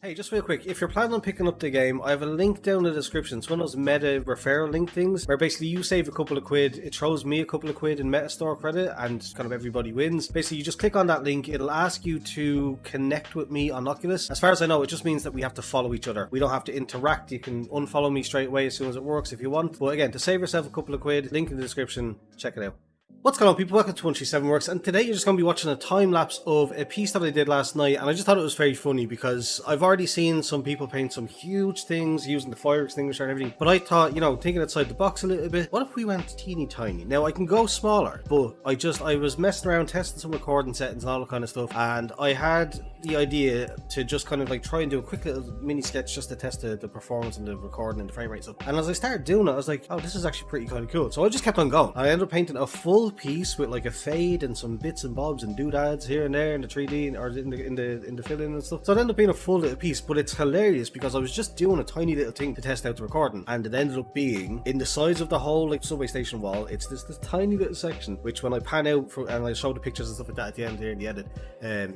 Hey, just real quick, if you're planning on picking up the game, I have a link down in the description. It's one of those meta referral link things where basically you save a couple of quid, it throws me a couple of quid in meta store credit, and kind of everybody wins. Basically, you just click on that link, it'll ask you to connect with me on Oculus. As far as I know, it just means that we have to follow each other. We don't have to interact. You can unfollow me straight away as soon as it works if you want. But again, to save yourself a couple of quid, link in the description, check it out. What's going on, people? Welcome to 137 Works, and today you're just going to be watching a time-lapse of a piece that I did last night, and I just thought it was very funny because I've already seen some people paint some huge things using the fire extinguisher and everything, but I thought, you know, thinking outside the box a little bit, what if we went teeny tiny? Now, I can go smaller, but I was messing around, testing some recording settings and all that kind of stuff, and I had the idea to just kind of like try and do a quick little mini sketch just to test the performance and the recording and the frame rate stuff. And as I started doing it, I was like, oh, this is actually pretty kind of cool. So I just kept on going. I ended up painting a full piece with like a fade and some bits and bobs and doodads here and there in the 3D or in the fill-in and stuff. So it ended up being a full little piece, but it's hilarious because I was just doing a tiny little thing to test out the recording, and it ended up being in the size of the whole like subway station wall. It's this tiny little section, which when I pan out and I show the pictures and stuff like that at the end here in the edit,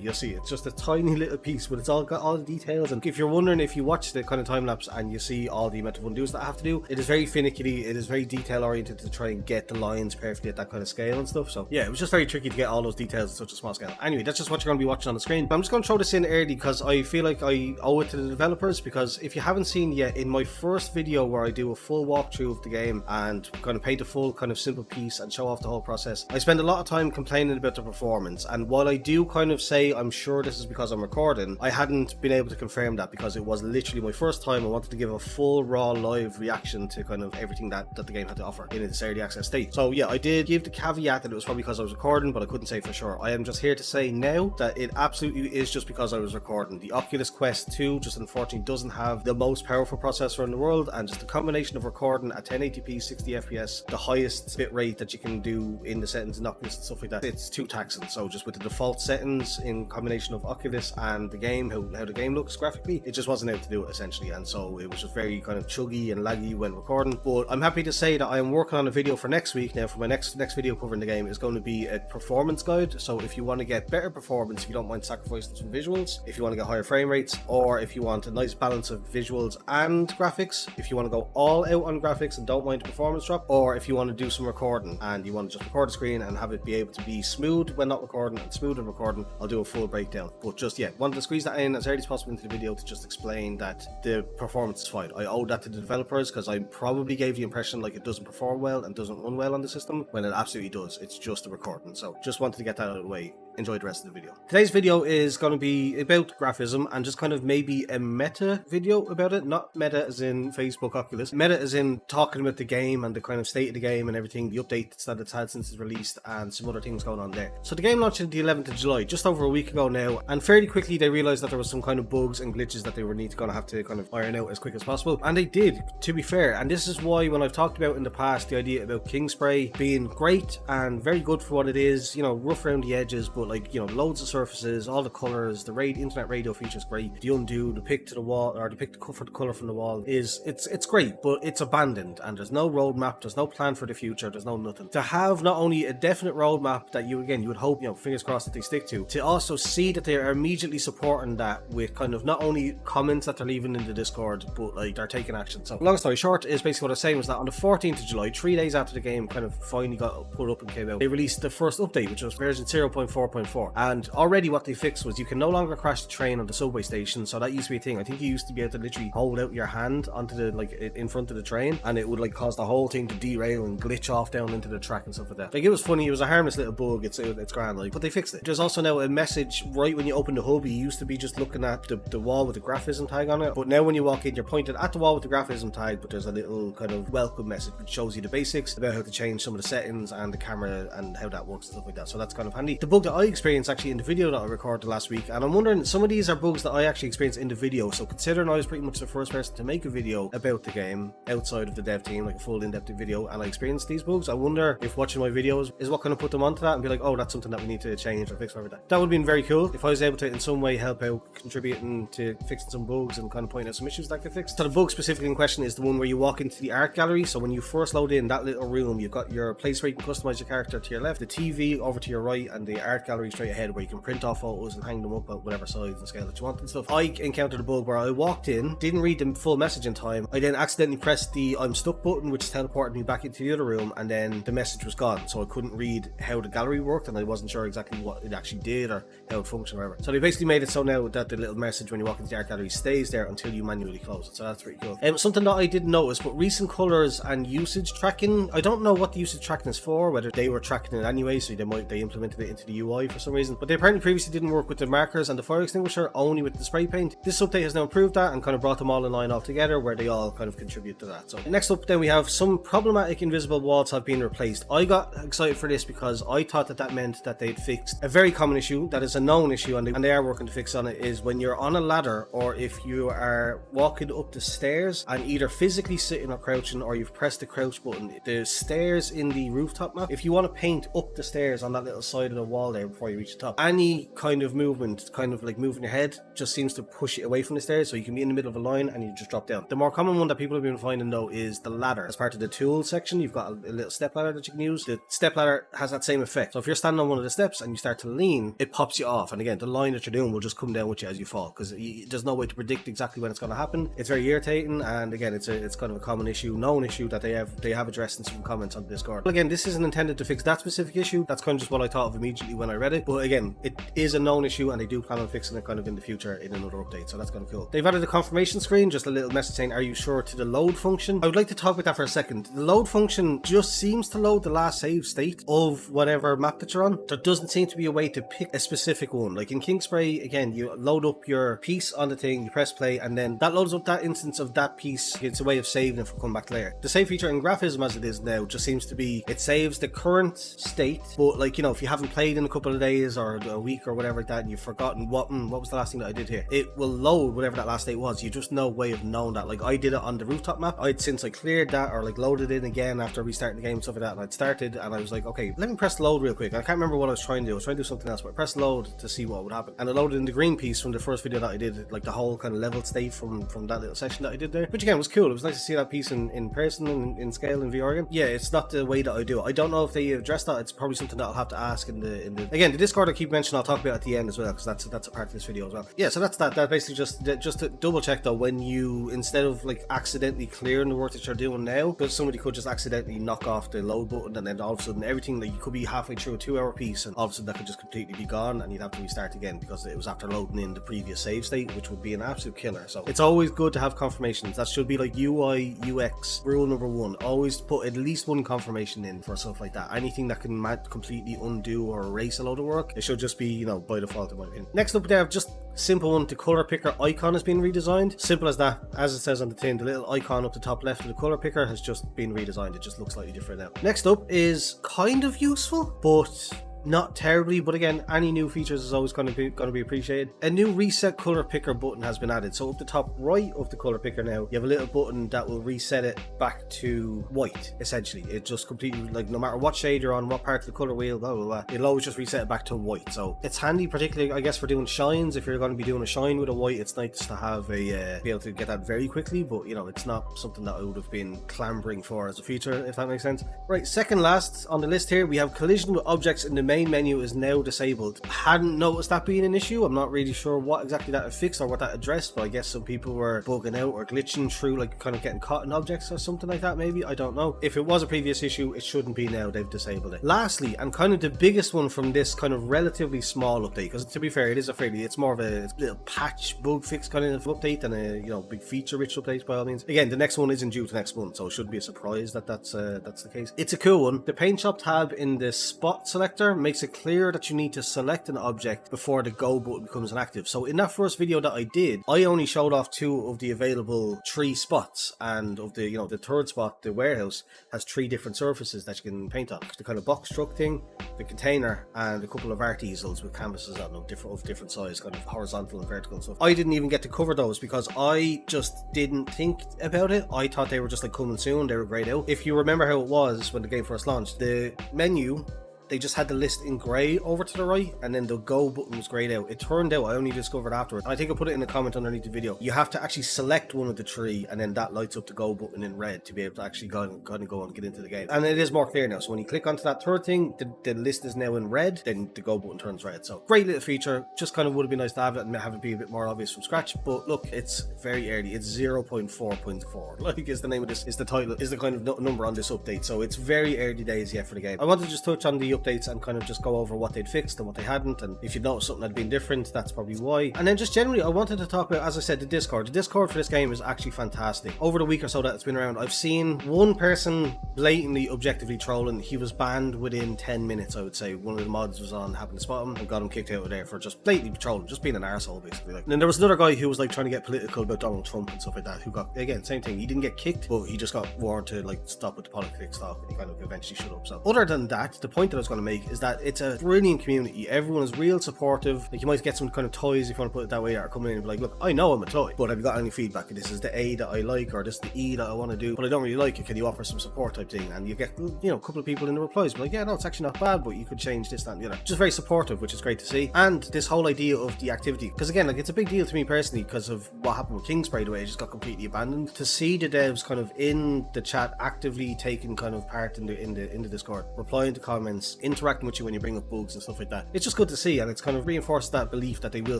you'll see it's just a tiny little piece, but it's all got all the details. And if you're wondering, if you watch the kind of time lapse and you see all the amount of undos that I have to do, it is very finicky, it is very detail oriented to try and get the lines perfectly at that kind of scale and stuff. So yeah, it was just very tricky to get all those details at such a small scale. Anyway, that's just what you're going to be watching on the screen. I'm just going to throw this in early because I feel like I owe it to the developers, because if you haven't seen yet, in my first video where I do a full walkthrough of the game and kind of paint a full kind of simple piece and show off the whole process, I spend a lot of time complaining about the performance. And while I do kind of say I'm sure this is because I'm recording, I hadn't been able to confirm that because it was literally my first time. I wanted to give a full raw live reaction to kind of everything that the game had to offer in its early access state. So yeah, I did give the caveat that it was probably because I was recording, but I couldn't say for sure. I am just here to say now that it absolutely is just because I was recording. The Oculus Quest 2 just unfortunately doesn't have the most powerful processor in the world, and just the combination of recording at 1080p 60 FPS, the highest bit rate that you can do in the settings in Oculus and stuff like that, it's too taxing. So just with the default settings in combination of Oculus and the game, how the game looks graphically, it just wasn't able to do it essentially, and so it was just very kind of chuggy and laggy when recording. But I'm happy to say that I am working on a video for next week now. For my next video covering the game is going to be a performance guide. So if you want to get better performance, if you don't mind sacrificing some visuals, if you want to get higher frame rates, or if you want a nice balance of visuals and graphics, if you want to go all out on graphics and don't mind the performance drop, or if you want to do some recording and you want to just record a screen and have it be able to be smooth when not recording and smooth when recording, I'll do a full breakdown. But just yeah, wanted to squeeze that in as early as possible into the video to just explain that the performance is fine. I owe that to the developers because I probably gave the impression like it doesn't perform well and doesn't run well on the system, when it absolutely does. It's just a recording. So just wanted to get that out of the way. Enjoy the rest of the video. Today's video is going to be about Graffism and just kind of maybe a meta video about it. Not meta as in Facebook Oculus. Meta as in talking about the game and the kind of state of the game and everything, the updates that it's had since it's released and some other things going on there. So the game launched on the 11th of July, just over a week ago now, and fairly quickly they realized that there was some kind of bugs and glitches that they were going to have to kind of iron out as quick as possible. And they did, to be fair. And this is why when I've talked about in the past the idea about King Spray being great and very good for what it is, you know, rough around the edges, but like, you know, loads of surfaces, all the colors, the internet radio feature is great. The undo, the pick to the wall, or the pick for the color from the wall it's great, but it's abandoned and there's no roadmap, there's no plan for the future, there's no nothing. To have not only a definite roadmap that you would hope, you know, fingers crossed that they stick to also see that they are immediately supporting that with kind of not only comments that they're leaving in the Discord, but like they're taking action. So long story short is basically what I was saying was that on the 14th of July, 3 days after the game kind of finally got put up and came out, they released the first update, which was version 0.4.4. And already what they fixed was you can no longer crash the train on the subway station. So that used to be a thing. I think you used to be able to literally hold out your hand onto the like in front of the train, and it would like cause the whole thing to derail and glitch off down into the track and stuff like that. Like, it was funny. It was a harmless little bug. It's grand, like, but they fixed it. There's also now a message right when you open the hub. You used to be just looking at the wall with the Graffism tag on it, but now when you walk in, you're pointed at the wall with the Graffism tag, but there's a little kind of welcome message which shows you the basics about how to change some of the settings and the camera and how that works and stuff like that. So that's kind of handy. The bug that I experienced actually in the video that I recorded last week, and I'm wondering, some of these are bugs that I actually experienced in the video. So considering I was pretty much the first person to make a video about the game outside of the dev team, like a full in-depth video, and I experienced these bugs, I wonder if watching my videos is what kind of put them onto that and be like, oh, that's something that we need to change or fix or whatever. That would have been very cool if I was able to in some way help out, contributing to fixing some bugs and kind of pointing out some issues that get fixed. So the bug specifically in question is the one where you walk into the art gallery. So when you first load in that little room, you've got your place where you can customize your character to your left, the TV over to your right, and the art art gallery straight ahead where you can print off photos and hang them up at whatever size and scale that you want and stuff. I encountered a bug where I walked in, didn't read the full message in time. I then accidentally pressed the I'm stuck button, which teleported me back into the other room, and then the message was gone. So I couldn't read how the gallery worked, and I wasn't sure exactly what it actually did or how it functioned or whatever. So they basically made it so now that the little message when you walk into the art gallery stays there until you manually close it. So that's pretty cool. Something that I didn't notice, but recent colors and usage tracking. I don't know what the usage tracking is for, whether they were tracking it anyway, so they implemented it into the UI for some reason. But they apparently previously didn't work with the markers and the fire extinguisher, only with the spray paint. This update has now improved that and kind of brought them all in line all together, where they all kind of contribute to that. So next up then we have some problematic invisible walls have been replaced. I got excited for this because I thought that meant that they'd fixed a very common issue that is a known issue, and they are working to fix on it, is when you're on a ladder or if you are walking up the stairs and either physically sitting or crouching or you've pressed the crouch button, the stairs in the rooftop map, if you want to paint up the stairs on that little side of the wall there before you reach the top, any kind of movement, kind of like moving your head, just seems to push it away from the stairs, so you can be in the middle of a line and you just drop down. The more common one that people have been finding though is the ladder. As part of the tools section, you've got a little step ladder that you can use. The step ladder has that same effect. So if you're standing on one of the steps and you start to lean, it pops you off, and again the line that you're doing will just come down with you as you fall, because there's no way to predict exactly when it's going to happen. It's very irritating, and again it's kind of a common issue, known issue that they have addressed in some comments on Discord. But again, this isn't intended to fix that specific issue. That's kind of just what I thought of immediately when I read it. But again, it is a known issue, and they do plan on fixing it kind of in the future in another update, so that's kind of cool. They've added a confirmation screen, just a little message saying, "Are you sure?" to the load function. I would like to talk about that for a second. The load function just seems to load the last save state of whatever map that you're on. There doesn't seem to be a way to pick a specific one. Like in Kingspray, again, you load up your piece on the thing, you press play, and then that loads up that instance of that piece. It's a way of saving it for come back later. The save feature in Graffism as it is now just seems to be, it saves the current state, but like, you know, if you haven't played in a couple of days or a week or whatever like that, and you've forgotten what was the last thing that I did here, it will load whatever that last state was. You just no way of knowing that. Like I did it on the rooftop map. Since I cleared that or like loaded in again after restarting the game and stuff like that, and I'd started and I was like, okay, let me press load real quick. I can't remember what I was trying to do. I was trying to do something else, but I pressed load to see what would happen, and it loaded in the green piece from the first video that I did, like the whole kind of level state from that little section that I did there, which again was cool. It was nice to see that piece in person and in scale in VR again. Yeah, it's not the way that I do it. I don't know if they addressed that. It's probably something that I'll have to ask in the again, the Discord I keep mentioning, I'll talk about at the end as well, because that's a part of this video as well. Yeah, so that's that basically just to double check though, when you, instead of like accidentally clearing the work that you're doing now, because somebody could just accidentally knock off the load button, and then all of a sudden everything, like you could be halfway through a 2-hour piece and all of a sudden that could just completely be gone and you'd have to restart again because it was after loading in the previous save state, which would be an absolute killer. So it's always good to have confirmations. That should be like UI UX rule number one. Always put at least one confirmation in for stuff like that. Anything that can completely undo or erase a load of work, it should just be, you know, by default in my opinion. Next up there, just simple one, the color picker icon has been redesigned. Simple as that. As it says on the tin, the little icon up the top left of the color picker has just been redesigned. It just looks slightly different now. Next up is kind of useful, but not terribly, but again, any new features is always going to be appreciated. A new reset color picker button has been added. So up the top right of the color picker now, you have a little button that will reset it back to white, essentially. It just completely, like, no matter what shade you're on, what part of the color wheel, blah, blah, blah, it'll always just reset it back to white. So it's handy, particularly, I guess, for doing shines. If you're going to be doing a shine with a white, it's nice to have be able to get that very quickly, but, you know, it's not something that I would have been clambering for as a feature, if that makes sense. Right, second last on the list here, we have collision with objects in the main menu is now disabled. Hadn't noticed that being an issue. I'm not really sure what exactly that fixed or what that addressed, but I guess some people were bugging out or glitching through, like kind of getting caught in objects or something like that, maybe. I don't know. If it was a previous issue, it shouldn't be now. They've disabled it. Lastly, and kind of the biggest one from this kind of relatively small update, because to be fair, it's more of a little patch bug fix kind of update than a, you know, big feature rich update by all means. Again, the next one isn't due to next month, so it shouldn't be a surprise that that's the case. It's a cool one. The paint shop tab in the spot selector makes it clear that you need to select an object before the go button becomes inactive. So in that first video that I did, I only showed off 2 of the available 3 spots, and of the, you know, the third spot, the warehouse, has 3 different surfaces that you can paint on. The kind of box truck thing, the container, and a couple of art easels with canvases on them, different size, kind of horizontal and vertical and stuff. I didn't even get to cover those because I just didn't think about it. I thought they were just like coming soon, they were grayed out. If you remember how it was when the game first launched, the menu they just had the list in grey over to the right, and then the go button was greyed out. It turned out, I only discovered afterwards, I think I put it in a comment underneath the video, you have to actually select one of the three, and then that lights up the go button in red to be able to actually go and get into the game. And it is more clear now, so when you click onto that third thing, the list is now in red, then the go button turns red. So great little feature, just kind of would have been nice to have it and have it be a bit more obvious from scratch, but look, it's very early. It's 0.4.4, like is the name of this, is the title, is the kind of number on this update, so it's very early days yet for the game. I want to just touch on the updates and kind of just go over what they'd fixed and what they hadn't, and if you'd noticed something had been different, that's probably why. And then just generally, I wanted to talk about, as I said, the Discord. The Discord for this game is actually fantastic. Over the week or so that it's been around, I've seen one person blatantly, objectively trolling. He was banned within 10 minutes, I would say. One of the mods was on, happened to spot him, and got him kicked out of there for just blatantly trolling, just being an arsehole, basically. Like, and then there was another guy who was like trying to get political about Donald Trump and stuff like that, who got, again, same thing. He didn't get kicked, but he just got warned to like stop with the politics talk, and he kind of eventually shut up. So other than that, the point that I was going to make is that it's a brilliant community. Everyone is real supportive. Like, you might get some kind of toys, if you want to put it that way, that are coming in and be like, look, I know I'm a toy, but have you got any feedback? This is the A that I like, or this is the E that I want to do, but I don't really like it. Can you offer some support type thing? And you get, you know, a couple of people in the replies be like, yeah, no, it's actually not bad, but you could change this, that, and the other. Just very supportive, which is great to see. And this whole idea of the activity, because again, like, it's a big deal to me personally because of what happened with Kingspray, the way it just got completely abandoned. To see the devs kind of in the chat actively taking kind of part in the Discord, replying to comments, interacting with you when you bring up bugs and stuff like that, it's just good to see, and it's kind of reinforced that belief that they will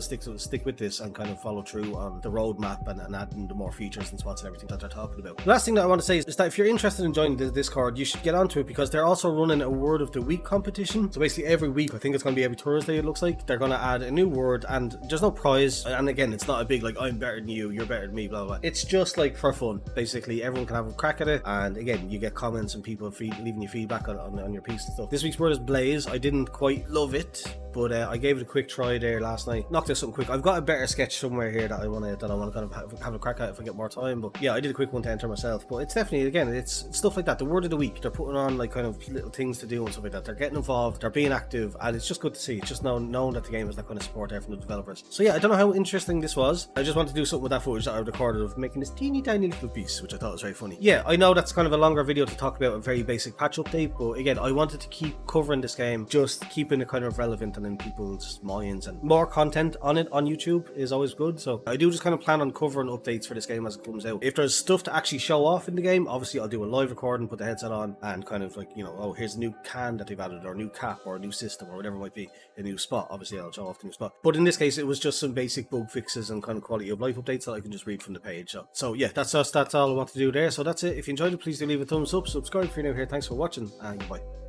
stick with this and kind of follow through on the roadmap and adding the more features and spots and everything that they're talking about. The last thing that I want to say is that if you're interested in joining the Discord, you should get onto it, because they're also running a word of the week competition. So basically every week, I think it's going to be every Thursday, it looks like, they're going to add a new word, and there's no prize. And again, it's not a big like, I'm better than you, you're better than me, blah blah. It's just like for fun, basically. Everyone can have a crack at it, and again, you get comments and people leaving you feedback on your piece and stuff. This week's word is blaze. I didn't quite love it, but I gave it a quick try there last night. Knocked out something quick. I've got a better sketch somewhere here that I want to kind of have a crack at if I get more time. But yeah, I did a quick one to enter myself. But it's definitely, again, it's stuff like that. The word of the week. They're putting on like kind of little things to do and stuff like that. They're getting involved. They're being active, and it's just good to see. It's just knowing that the game is that kind of support there from the developers. So yeah, I don't know how interesting this was. I just wanted to do something with that footage that I recorded of making this teeny tiny little piece, which I thought was very funny. Yeah, I know that's kind of a longer video to talk about a very basic patch update, but again, I wanted to keep covering this game, just keeping it kind of relevant and in people's minds, and more content on it on YouTube is always good. So I do just kind of plan on covering updates for this game as it comes out. If there's stuff to actually show off in the game, obviously I'll do a live recording, put the headset on, and kind of like, you know, oh, here's a new can that they've added, or a new cap, or a new system, or whatever it might be, a new spot. Obviously I'll show off the new spot, but in this case it was just some basic bug fixes and kind of quality of life updates that I can just read from the page. So yeah, that's all I want to do there. So that's it. If you enjoyed it, please do leave a thumbs up, subscribe if you're new here. Thanks for watching, and goodbye.